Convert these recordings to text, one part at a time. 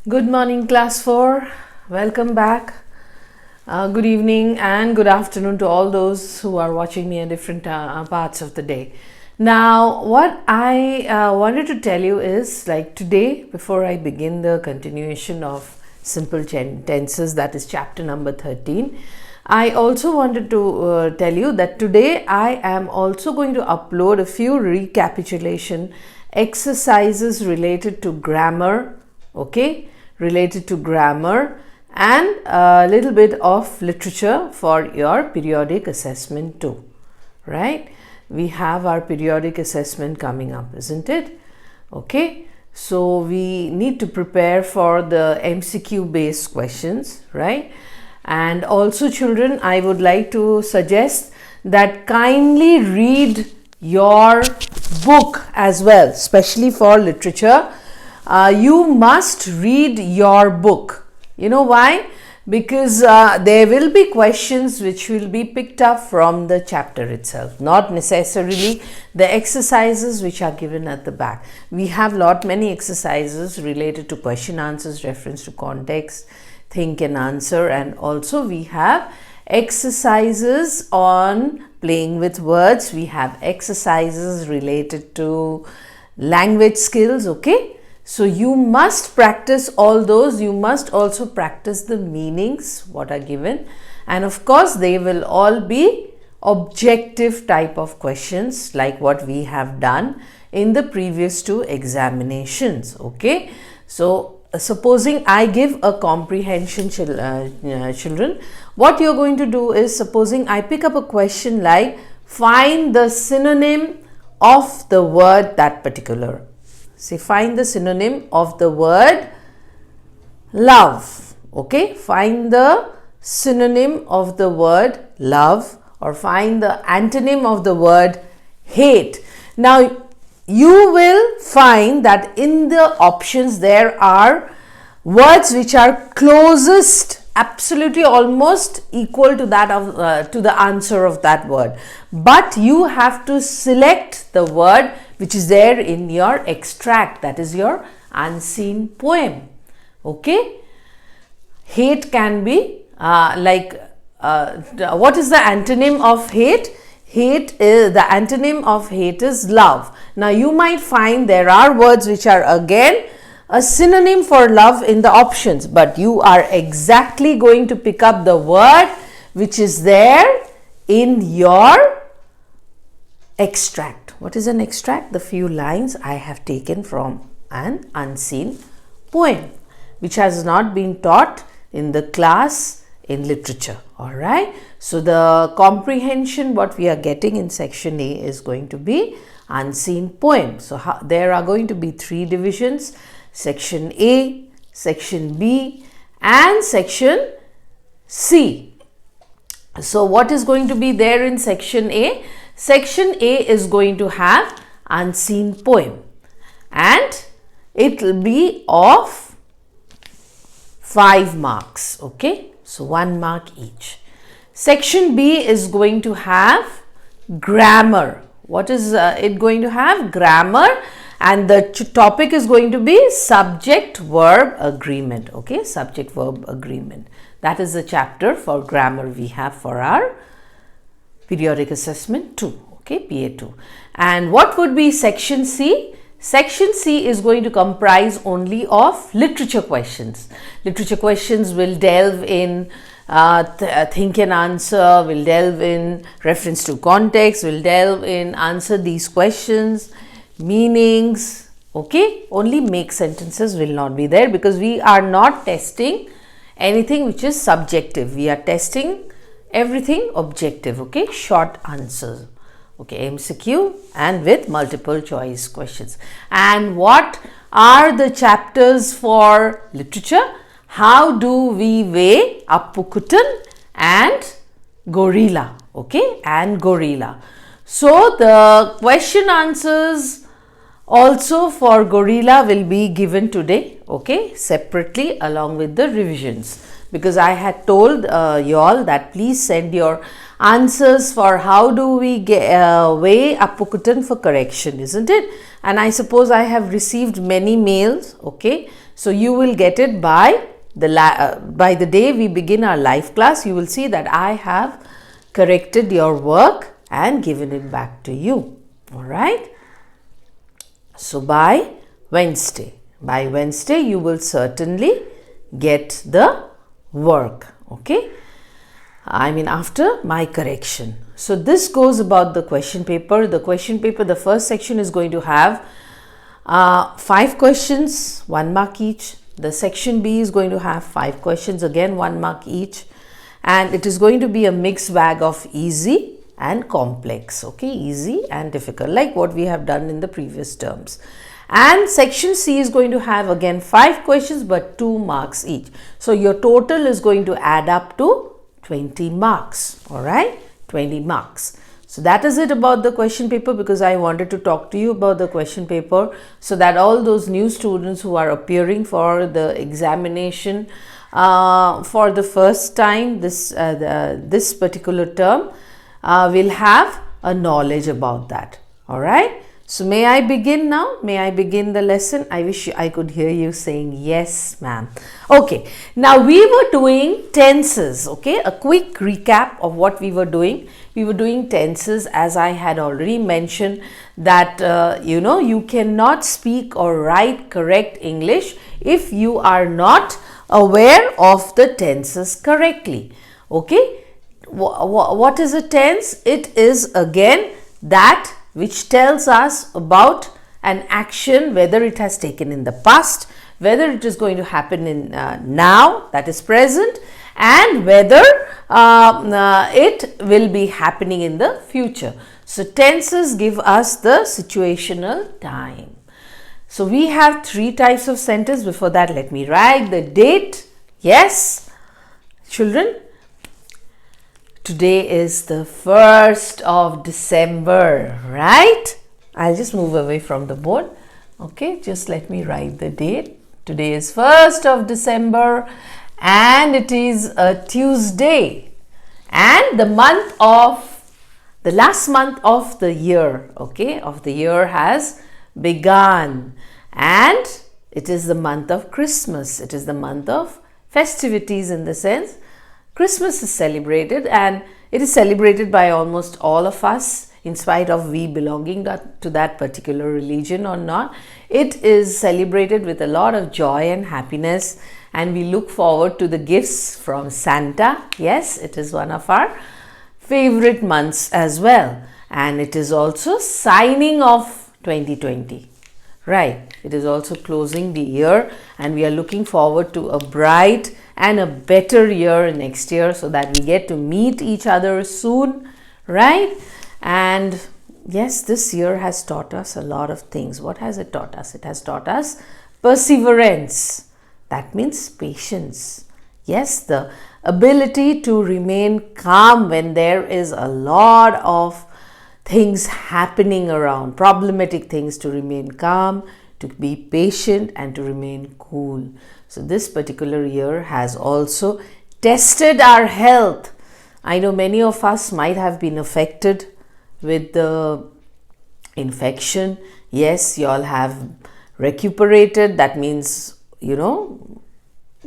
Good morning, class 4. Welcome back. Good evening and good afternoon to all those who are watching me at different parts of the day. Now, what I wanted to tell you is, like today, before I begin the continuation of simple tenses, that is chapter number 13, I also wanted to tell you that today I am also going to upload a few recapitulation exercises related to grammar, okay, related to grammar and a little bit of literature for your periodic assessment too, right? We have our periodic assessment coming up, isn't it? Okay, so we need to prepare for the MCQ based questions, right? And also, children, I would like to suggest that kindly read your book as well, especially for literature. You must read your book. You know why? Because there will be questions which will be picked up from the chapter itself, not necessarily the exercises which are given at the back. We have many exercises related to question answers, reference to context, think and answer, and also we have exercises on playing with words. We have exercises related to language skills, okay? So you must practice all those. You must also practice the meanings what are given, and of course they will all be objective type of questions like what we have done in the previous two examinations, okay? So supposing I give a comprehension, children, what you're going to do is, supposing I pick up a question like find the synonym of the word that particular. Say find the synonym of the word love, okay? Find the synonym of the word love, or find the antonym of the word hate. Now you will find that in the options there are words which are closest, absolutely almost equal to that of to the answer of that word, but you have to select the word which is there in your extract, that is your unseen poem, okay? Hate can be what is the antonym of hate? Hate is, the antonym of hate is love. Now you might find there are words which are again a synonym for love in the options, but you are exactly going to pick up the word which is there in your extract. What is an extract? The few lines I have taken from an unseen poem which has not been taught in the class in literature. All right. So the comprehension what we are getting in section A is going to be unseen poem. So there are going to be three divisions: section A, section B and section C. So what is going to be there in section A? Section A is going to have unseen poem and it will be of 5 marks, okay? So 1 mark each. Section B is going to have grammar. What is it going to have? Grammar, and the topic is going to be subject verb agreement, okay? Subject verb agreement. That is the chapter for grammar we have for our periodic assessment 2, okay, PA2. And what would be section C? Section C is going to comprise only of literature questions. Literature questions will delve in think and answer, will delve in reference to context, will delve in answer these questions, meanings, okay? Only make sentences will not be there because we are not testing anything which is subjective. We are testing everything objective, okay? Short answers, okay? MCQ and with multiple choice questions. And what are the chapters for literature? How do we weigh Appukuttan and gorilla, okay? And gorilla. So the question answers also for gorilla will be given today, okay? Separately along with the revisions, because I had told you all that please send your answers for how do we weigh Appukutan for correction, isn't it? And I suppose I have received many mails, okay? So you will get it by the day we begin our live class. You will see that I have corrected your work and given it back to you. All right. So by Wednesday you will certainly get the work. Okay. I mean after my correction. So this goes about the question paper. The question paper, the first section is going to have 5 questions, 1 mark each. The section B is going to have 5 questions, again 1 mark each. And it is going to be a mixed bag of easy and complex, okay, easy and difficult, like what we have done in the previous terms. And section C is going to have again 5 questions but 2 marks each. So your total is going to add up to 20 marks, all right, 20 marks. So that is it about the question paper, because I wanted to talk to you about the question paper so that all those new students who are appearing for the examination for the first time this particular term will have a knowledge about that. All right. So may I begin now? May I begin the lesson? I wish I could hear you saying yes, ma'am. Okay. Now we were doing tenses. Okay. A quick recap of what we were doing. We were doing tenses, as I had already mentioned that you cannot speak or write correct English if you are not aware of the tenses correctly. Okay. What is a tense? It is again that which tells us about an action, whether it has taken in the past, whether it is going to happen in now, that is present, and whether it will be happening in the future. So tenses give us the situational time. So we have 3 types of sentence. Before that, let me write the date. Yes, children, today is the 1st of December, right? I'll just move away from the board. Okay, just let me write the date. Today is 1st of December and it is a Tuesday, and the last month of the year, okay, of the year has begun, and it is the month of Christmas. It is the month of festivities, in the sense Christmas is celebrated, and it is celebrated by almost all of us, in spite of we belonging to that particular religion or not. It is celebrated with a lot of joy and happiness, and we look forward to the gifts from Santa. Yes, it is one of our favorite months as well, and it is also signing off 2020. Right, it is also closing the year, and we are looking forward to a bright and a better year next year, so that we get to meet each other soon, right? And yes, this year has taught us a lot of things. What has it taught us? It has taught us perseverance. That means patience. Yes, the ability to remain calm when there is a lot of things happening around, problematic things, to remain calm, to be patient, and to remain cool. So this particular year has also tested our health. I know many of us might have been affected with the infection. Yes, you all have recuperated. That means,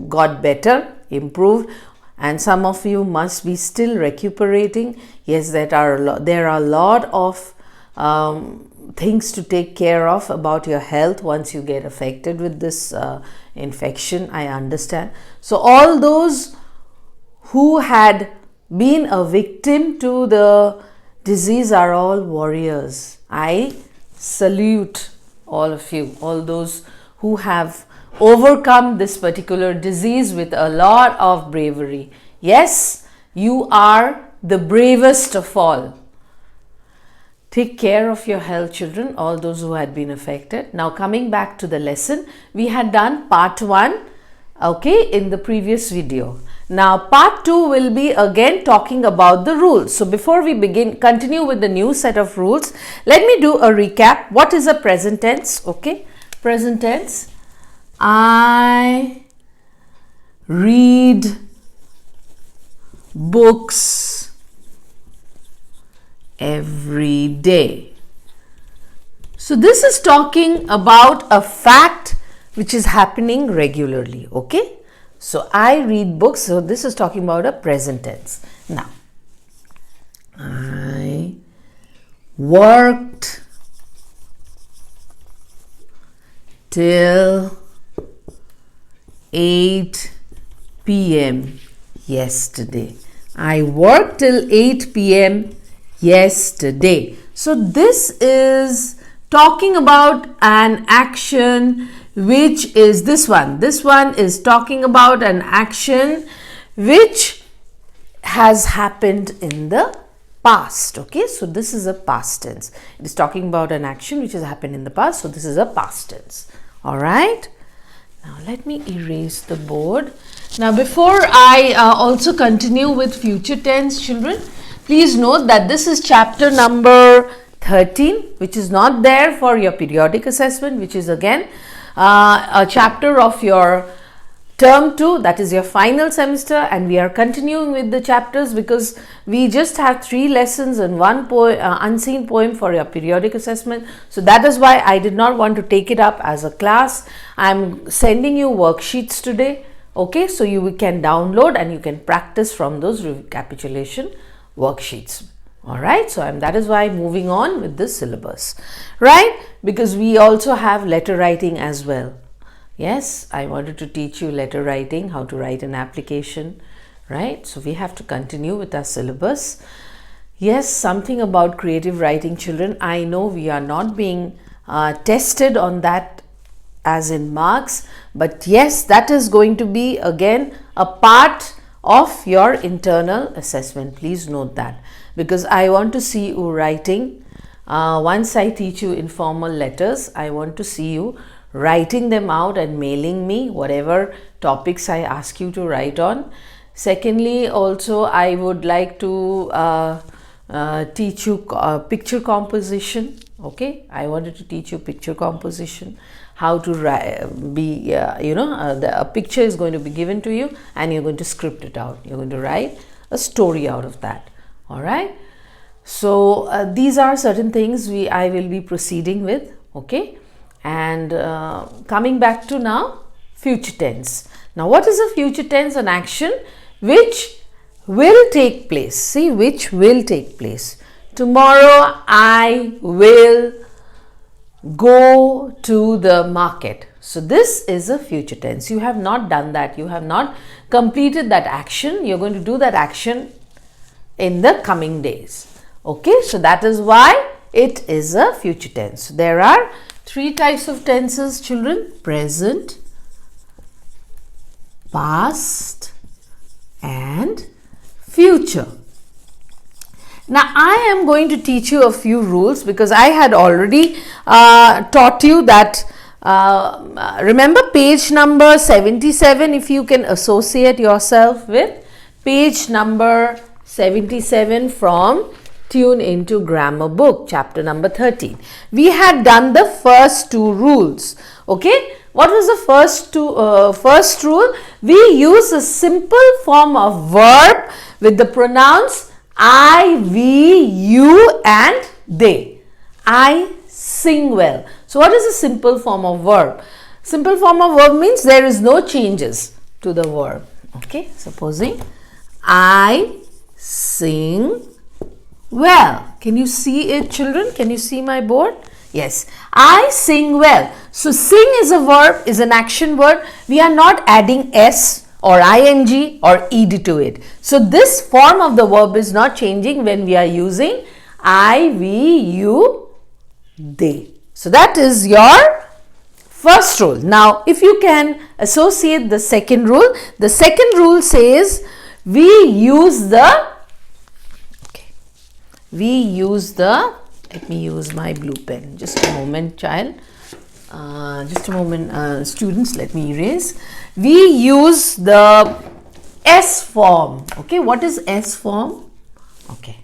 got better, improved. And some of you must be still recuperating. Yes, there are a lot of things to take care of about your health once you get affected with this infection, I understand. So all those who had been a victim to the disease are all warriors. I salute all of you, all those who have overcome this particular disease with a lot of bravery. Yes, you are the bravest of all. Take care of your health, children, all those who had been affected. Now coming back to the lesson, we had done part 1, okay, in the previous video. Now part 2 will be again talking about the rules. So before we continue with the new set of rules, let me do a recap. What is a present tense? Okay, present tense. I read books every day. So this is talking about a fact which is happening regularly. Okay, so I read books, so this is talking about a present tense. Now, I worked till 8 p.m. yesterday. I worked till 8 p.m. yesterday. So this is talking about an action which is this one. This one is talking about an action which has happened in the past. Okay, so this is a past tense. It is talking about an action which has happened in the past. So this is a past tense. All right. Now let me erase the board. Now before I also continue with future tense, children, please note that this is chapter number 13, which is not there for your periodic assessment, which is again a chapter of your term 2, that is your final semester, and we are continuing with the chapters because we just have 3 lessons and 1 unseen poem for your periodic assessment. So that is why I did not want to take it up as a class. I am sending you worksheets today. Okay, so you can download and you can practice from those recapitulation worksheets. All right, so that is why moving on with this syllabus, right? Because we also have letter writing as well. Yes, I wanted to teach you letter writing, how to write an application, right? So we have to continue with our syllabus. Yes, something about creative writing, children. I know we are not being tested on that as in marks, but yes, that is going to be again a part of your internal assessment. Please note that, because I want to see you writing. Once I teach you informal letters, I want to see you writing them out and mailing me whatever topics I ask you to write on. Secondly, also I would like to teach you picture composition. Okay, I wanted to teach you picture composition, how to be a picture is going to be given to you and you're going to script it out. You're going to write a story out of that. All right, so these are certain things I will be proceeding with. Okay, and coming back to now future tense. Now what is a future tense? An action which will take place. See, which will take place. Tomorrow I will go to the market. So this is a future tense. You have not done that. You have not completed that action. You're going to do that action in the coming days. Okay, so that is why it is a future tense. There are 3 types of tenses, children: present, past, and future. Now I am going to teach you a few rules because I had already taught you that. Remember page number 77, if you can associate yourself with page number 77 from Tune Into Grammar book, chapter number 13. We had done the first 2 rules. Okay, what was the first rule? We use a simple form of verb with the pronouns I, we, you and they. I sing well. So what is a simple form of verb? Simple form of verb means there is no changes to the verb. Okay, supposing I sing well. Can you see it, children? Can you see my board? Yes, I sing well. So sing is a verb, is an action word. We are not adding s or ing or ed to it. So this form of the verb is not changing when we are using I, we, you, they. So that is your first rule. Now if you can associate the second rule, the second rule says we use the, let me use my blue pen. Just a moment, child. Just a moment, students, let me erase. We use the S form. Okay, what is S form? Okay,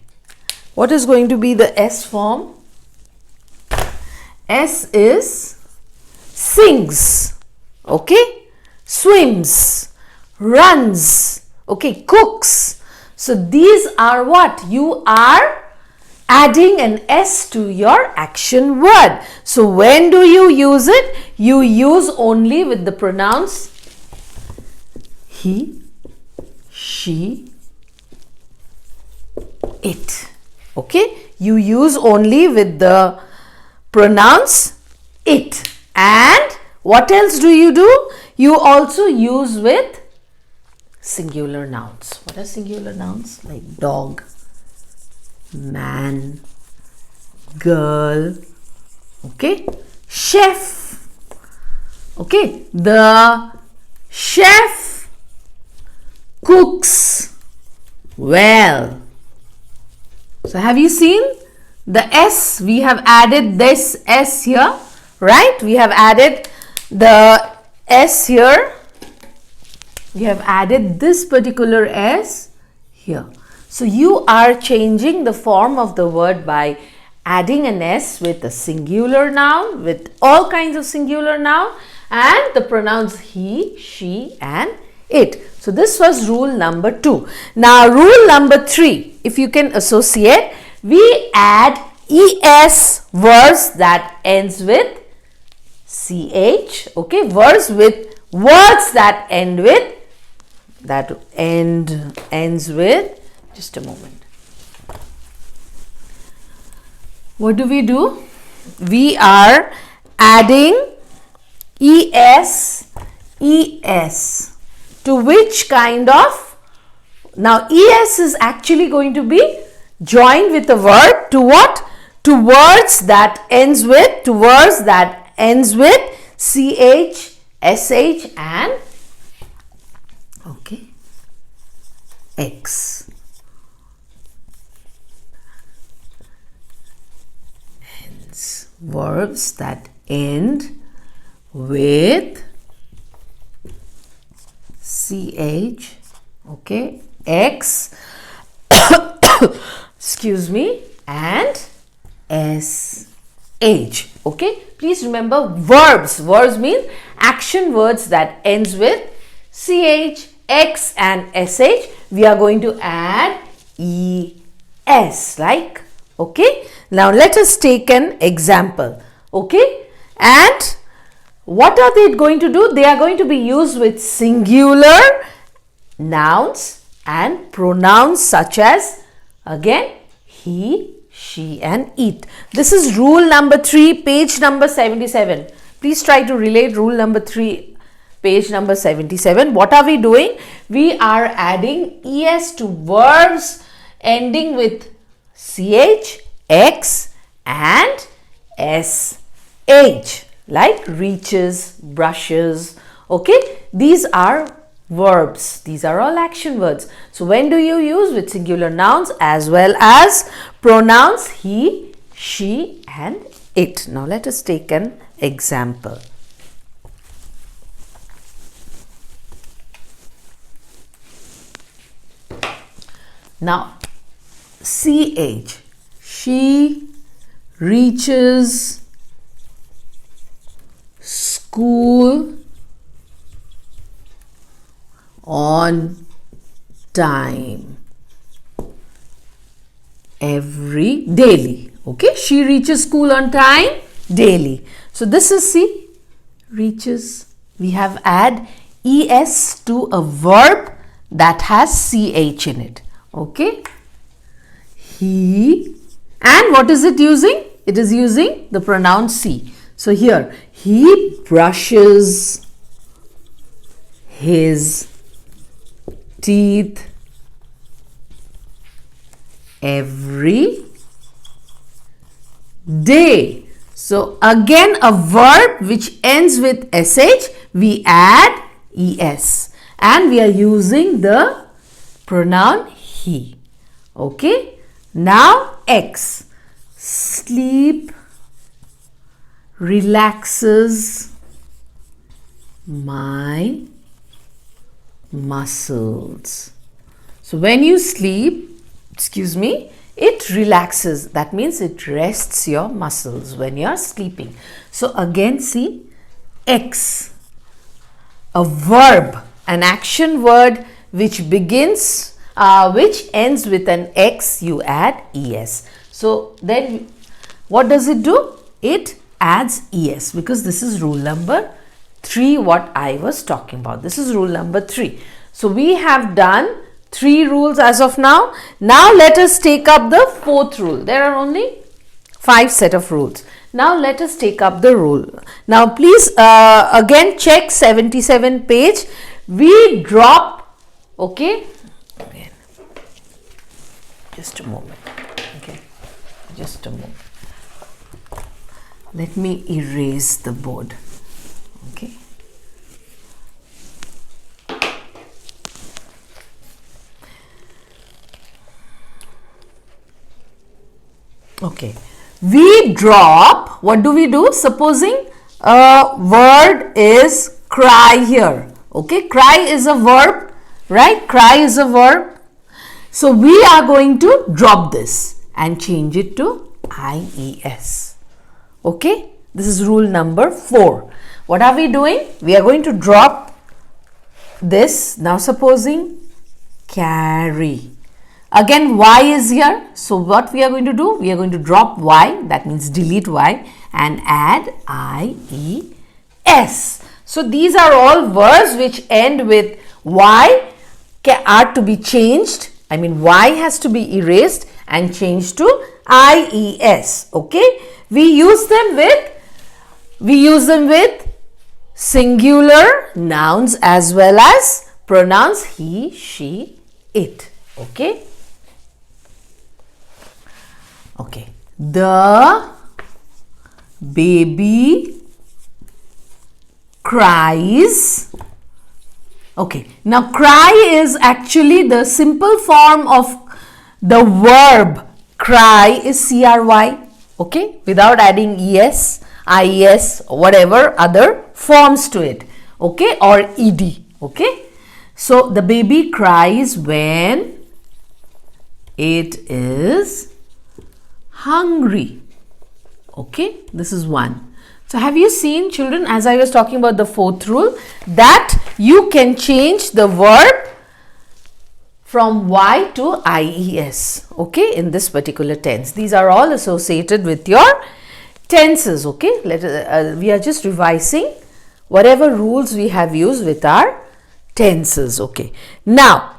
what is going to be the S form? S is sings, okay, swims, runs, okay, cooks. So these are what? You are adding an S to your action word. So when do you use it? You use only with the pronouns he, she, it. Okay, you use only with the pronouns it. And what else do? You also use with singular nouns. What are singular nouns? Like dog, man, girl, okay, chef. Okay, the chef cooks well. So have you seen the S? We have added this S here, right? We have added the S here. We have added this particular S here. So you are changing the form of the word by adding an S with a singular noun, with all kinds of singular noun, and the pronouns he, she, and it. So this was rule number 2. Now rule number 3, if you can associate, we add es words that ends with ch. Okay, words that ends with, just a moment. What do? We are adding es to which kind of? Now es is actually going to be joined with a verb to what? To words that ends with ch, sh, and okay, x. Hence, verbs that end with ch, okay, x, excuse me, and sh. Okay, please remember verbs. Verbs means action words that ends with ch, x, and sh. We are going to add es, like, okay. Now let us take an example. Okay, and what are they going to do? They are going to be used with singular nouns and pronouns such as, again, he, she, and it. This is rule number 3, page number 77. Please try to relate rule number 3, page number 77. What are we doing? We are adding es to verbs ending with ch, x, and sh, like reaches, brushes. Okay, these are verbs. These are all action words. So when do you use? With singular nouns as well as pronouns he, she, and it. Now let us take an example. Now ch, she reaches school on time daily. Okay, she reaches school on time daily. So this is C, reaches. We have add es to a verb that has ch in it. Okay, he, and what is it using? It is using the pronoun C. So here, he brushes his teeth every day. So again, a verb which ends with sh, we add es, and we are using the pronoun he. Okay, now x, sleep relaxes my muscles. So when you sleep, it relaxes. That means it rests your muscles when you are sleeping. So again, see, x, a verb, an action word which ends with an x, you add es. So then what does it do? It adds es, because this is rule number 3 what I was talking about. This is rule number 3. So we have done 3 rules as of now. Now let us take up the 4th rule. There are only 5 set of rules. Now let us take up the rule. Now please again check 77 page. We drop, okay, again, just a moment, okay, just a moment. Let me erase the board, okay. Okay, we drop, what do we do? Supposing a word is cry here, okay, cry is a verb, right? Cry is a verb. So we are going to drop this and change it to IES, okay. This is rule number 4. What are we doing? We are going to drop this. Now supposing carry. Again, y is here. So what we are going to do? We are going to drop y, that means delete y, and add IES. So these are all words which end with y are to be changed. I mean, y has to be erased and changed to IES. Okay. We use them with singular nouns as well as pronouns he, she, it. Okay. Okay, the baby cries. Okay, now cry is actually the simple form of the verb cry is CRY, okay, without adding ES, IES, whatever other forms to it, okay, or ED, okay. So the baby cries when it is hungry, okay. This is one. So have you seen, children, as I was talking about the 4th rule, that you can change the verb from Y to IES, okay, in this particular tense. These are all associated with your tenses, okay. We are just revising whatever rules we have used with our tenses, okay. Now,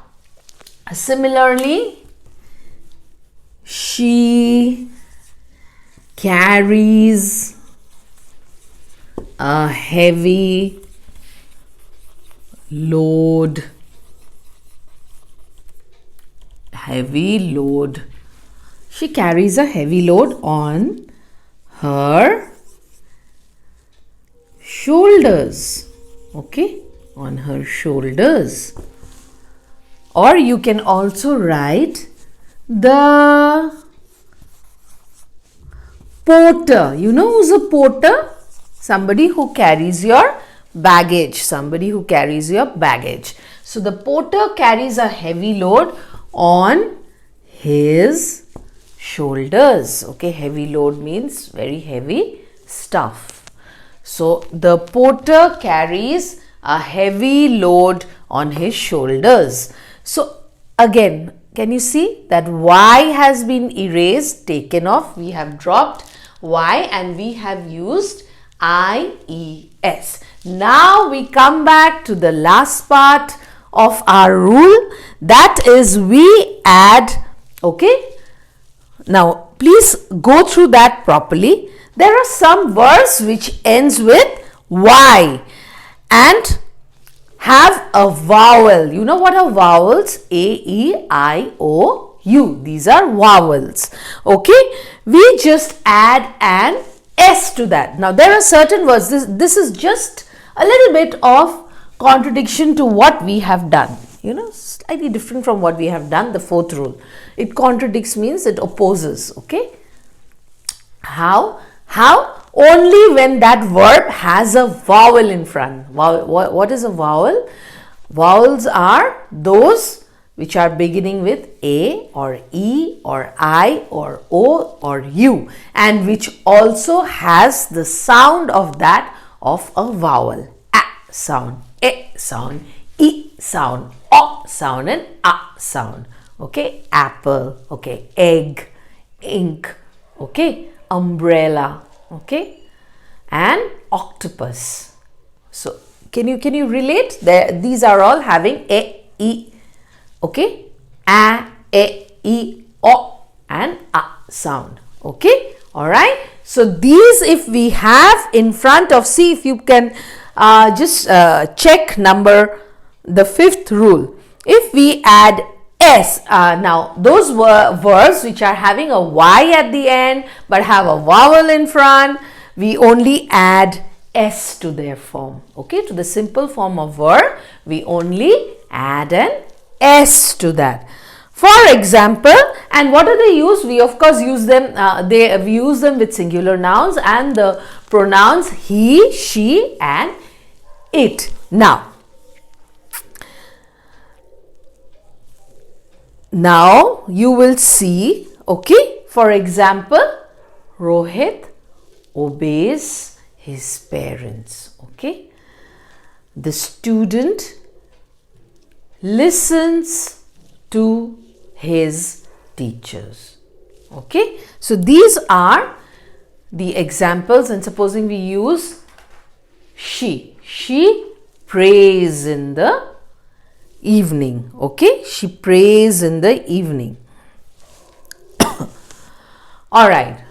similarly, she carries a heavy load. She carries a heavy load on her shoulders, okay, on her shoulders. Or you can also write the porter. You know who's a porter? Somebody who carries your baggage. Somebody who carries your baggage. So the porter carries a heavy load on his shoulders. Okay, heavy load means very heavy stuff. So the porter carries a heavy load on his shoulders. So again, can you see that Y has been erased, taken off? We have dropped Y and we have used IES. Now we come back to the last part of our rule, that is we add, okay. Now please go through that properly. There are some words which ends with Y and have a vowel. You know what are vowels? A, E, I, O, U. These are vowels. Okay. We just add an S to that. Now there are certain words. This is just a little bit of contradiction to what we have done. You know, slightly different from what we have done. The 4th rule. It contradicts means it opposes. Okay. How? Only when that verb has a vowel in front. What is a vowel? Vowels are those which are beginning with A or E or I or O or U, and which also has the sound of that of a vowel. A sound, E sound, E sound, O sound and A sound. Okay, apple, okay, egg, ink, okay, umbrella, okay, and octopus. So can you relate? These are all having a, e, okay, a, e, o, and a sound, okay. All right, so these, if we have in front of, see if you can just check the fifth rule. If we add s, now those words which are having a y at the end but have a vowel in front, we only add s to their form, okay. To the simple form of verb, we only add an s to that. For example, and what do they use? We of course use them, we use them with singular nouns and the pronouns he, she and it. Now you will see, okay, for example, Rohit obeys his parents, okay. The student listens to his teachers, okay. So these are the examples, and supposing we use she prays in the evening, okay. She prays in the evening. All right,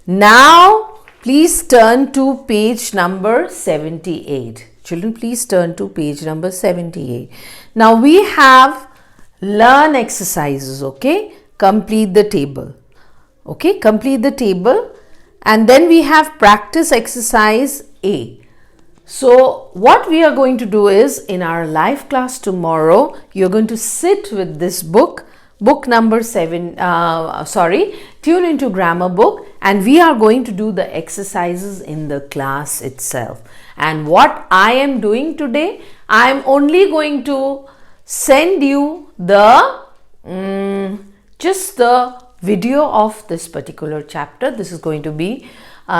now please turn to page number 78. Children, please turn to page number 78. Now we have learn exercises, okay. Complete the table, okay. Complete the table, and then we have practice exercise A. So what we are going to do is, in our live class tomorrow, you're going to sit with this book number 7, Tune Into Grammar book, and we are going to do the exercises in the class itself. And what I am doing today, I am only going to send you the just the video of this particular chapter. This is going to be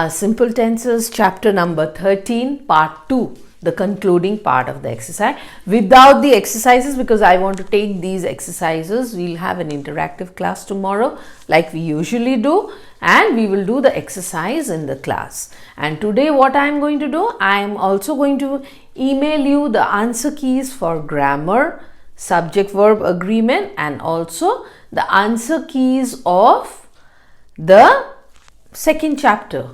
Simple Tenses, chapter number 13, part 2, the concluding part of the exercise, without the exercises, because I want to take these exercises. We'll have an interactive class tomorrow like we usually do, and we will do the exercise in the class. And today what I am going to do, I am also going to email you the answer keys for grammar, subject verb agreement, and also the answer keys of the second chapter.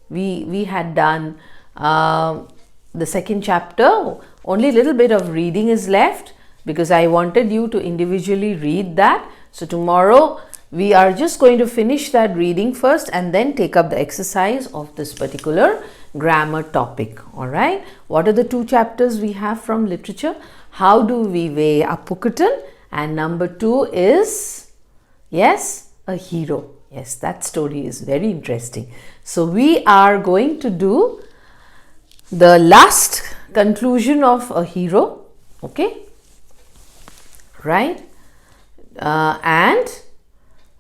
We had done the second chapter, only a little bit of reading is left because I wanted you to individually read that. So tomorrow we are just going to finish that reading first and then take up the exercise of this particular grammar topic. All right, what are the two chapters we have from literature? How do we weigh Appukutan? And number 2 is, yes, a hero. Yes, that story is very interesting. So we are going to do the last conclusion of a hero, okay, right? And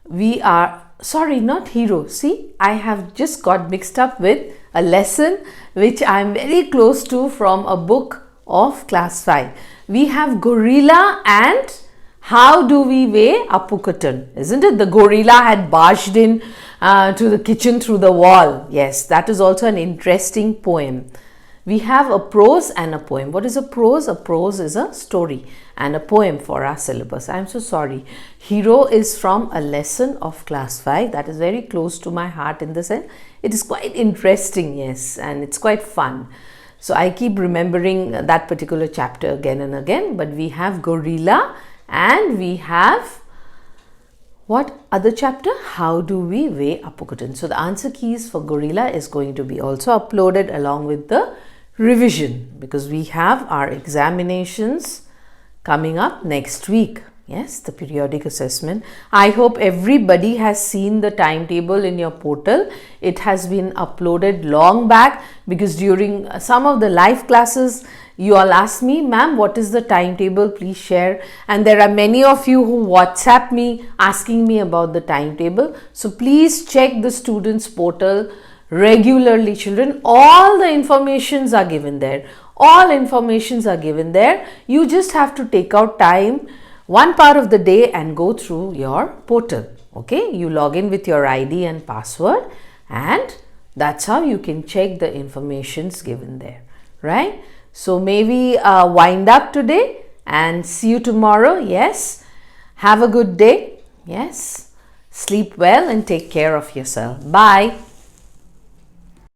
we are, sorry, not hero. See, I have just got mixed up with a lesson which I am very close to from a book of class 5. We have gorilla and how do we weigh Appukutan, isn't it? The gorilla had barged in to the kitchen through the wall. Yes, that is also an interesting poem. We have a prose and a poem. What is a prose? A prose is a story, and a poem for our syllabus. I am so sorry. Hero is from a lesson of class 5 that is very close to my heart in the sense it is quite interesting, yes, and it's quite fun. So I keep remembering that particular chapter again and again. But we have gorilla and we have what other chapter? How do we weigh Appukutan? So the answer keys for gorilla is going to be also uploaded along with the revision, because we have our examinations coming up next week. Yes, the periodic assessment. I hope everybody has seen the timetable in your portal. It has been uploaded long back, because during some of the live classes you all asked me, ma'am, what is the timetable? Please share. And there are many of you who WhatsApp me asking me about the timetable. So please check the students portal regularly, children. All the informations are given there. All informations are given there. You just have to take out time one part of the day and go through your portal. Okay, you log in with your ID and password, and that's how you can check the informations given there, right? So maybe wind up today and see you tomorrow. Yes, have a good day. Yes, sleep well and take care of yourself. Bye.